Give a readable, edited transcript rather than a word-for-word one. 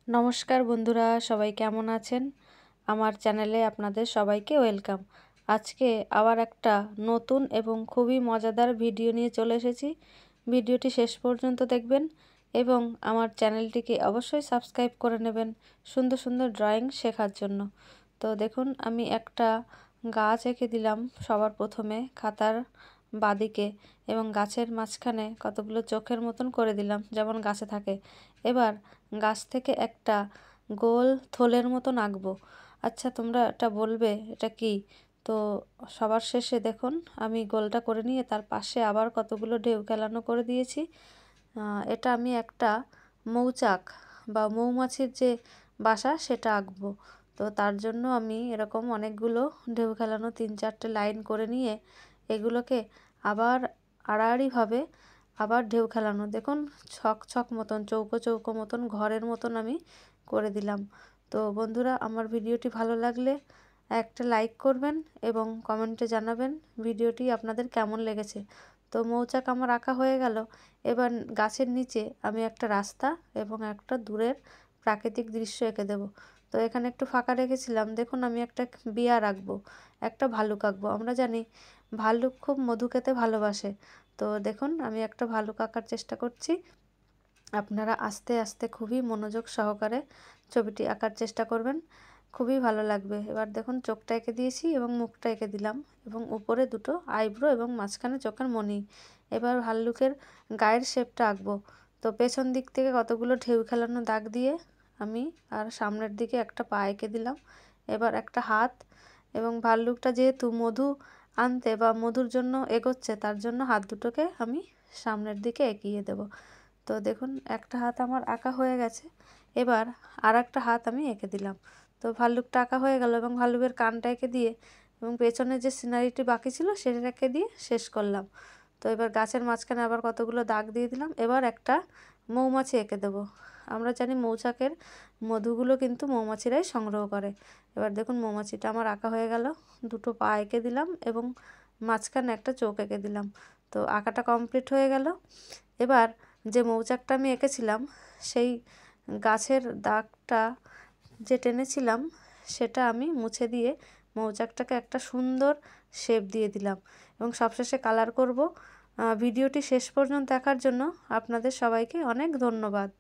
নমস্কার বন্ধুরা, সবাই কেমন আছেন? আমার চ্যানেলে আপনাদের সবাইকে ওয়েলকাম। আজকে আবার একটা নতুন এবং খুবই মজাদার ভিডিও নিয়ে চলে এসেছি। ভিডিওটি শেষ পর্যন্ত দেখবেন এবং আমার চ্যানেলটিকে অবশ্যই সাবস্ক্রাইব করে নেবেন সুন্দর সুন্দর ড্রয়িং শেখার জন্য। তো দেখুন, আমি একটা গাছ এঁকে দিলাম সবার প্রথমে খাতার বাদিকে এবং গাছের মাঝখানে কতগুলো চোখের মতন করে দিলাম, যেমন গাছে থাকে। এবার গাছ থেকে একটা গোল থলের মতন আঁকবো। আচ্ছা, তোমরা এটা বলবে এটা কি? তো সবার শেষে দেখুন, আমি গোলটা করে নিয়ে তার পাশে আবার কতগুলো ঢেউ খেলানো করে দিয়েছি। এটা আমি একটা মৌচাক বা মৌমাছির যে বাসা সেটা আঁকবো। তো তার জন্য আমি এরকম অনেকগুলো ঢেউ খেলানো 3-4টে লাইন করে নিয়ে এগুলোকে আবার আড়াআড়িভাবে আবার ঢেউ খেলানো, দেখুন ছক ছক মতন চৌকো চৌকো মতন ঘরের মতন আমি করে দিলাম। তো বন্ধুরা, আমার ভিডিওটি ভালো লাগলে একটা লাইক করবেন এবং কমেন্টে জানাবেন ভিডিওটি আপনাদের কেমন লেগেছে। তো মৌচাক আমার আঁকা হয়ে গেল। এবার গাছের নিচে আমি একটা রাস্তা এবং একটা দূরের প্রাকৃতিক দৃশ্য এঁকে দেব। তো এখানে একটু ফাঁকা রেখেছিলাম, দেখুন আমি একটা বিয়ার আঁকবো, একটা ভালুক আঁকবো। আমরা জানি ভাল্লুক খুব মধু খেতে ভালোবাসে। তো দেখুন, আমি একটা ভালুক আঁকার চেষ্টা করছি। আপনারা আস্তে আস্তে খুবই মনোযোগ সহকারে ছবিটি আঁকার চেষ্টা করবেন, খুবই ভালো লাগবে। এবার দেখুন, চোখটা এঁকে দিয়েছি এবং মুখটা এঁকে দিলাম এবং উপরে দুটো আইব্রো এবং মাঝখানে চোখের মণি। এবার ভাল্লুকের গায়ের শেপটা আঁকবো। তো পেছন দিক থেকে কতগুলো ঢেউ খেলানো দাগ দিয়ে আমি আর সামনের দিকে একটা পা এঁকে দিলাম। এবার একটা হাত, এবং ভাল্লুকটা যেহেতু মধু আনতে বা মধুর জন্য এগোচ্ছে, তার জন্য হাত দুটোকে আমি সামনের দিকে এগিয়ে দেব। তো দেখুন, একটা হাত আমার আঁকা হয়ে গেছে। এবার আর একটা হাত আমি এঁকে দিলাম। তো ভাল্লুকটা আঁকা হয়ে গেল এবং ভাল্লুকের কানটা এঁকে দিয়ে এবং পেছনে যে সিনারিটি বাকি ছিল সেটাকে দিয়ে শেষ করলাম। তো এবার গাছের মাঝখানে আবার কতগুলো দাগ দিয়ে দিলাম। এবার একটা মৌমাছি এঁকে দেবো। আমরা জানি মৌচাকের মধুগুলো কিন্তু মৌমাছিরাই সংগ্রহ করে। এবার দেখুন, মৌমাছিটা আমার আঁকা হয়ে গেল। দুটো পা এঁকে দিলাম এবং মাঝখানে একটা চোখ এঁকে দিলাম। তো আঁকাটা কমপ্লিট হয়ে গেল। এবার যে মৌচাকটা আমি এঁকেছিলাম সেই গাছের দাগটা যে টেনেছিলাম সেটা আমি মুছে দিয়ে মৌচাকটাকে একটা সুন্দর শেপ দিয়ে দিলাম এবং সবশেষে কালার করব। ভিডিওটি শেষ পর্যন্ত দেখার জন্য আপনাদের সবাইকে অনেক ধন্যবাদ।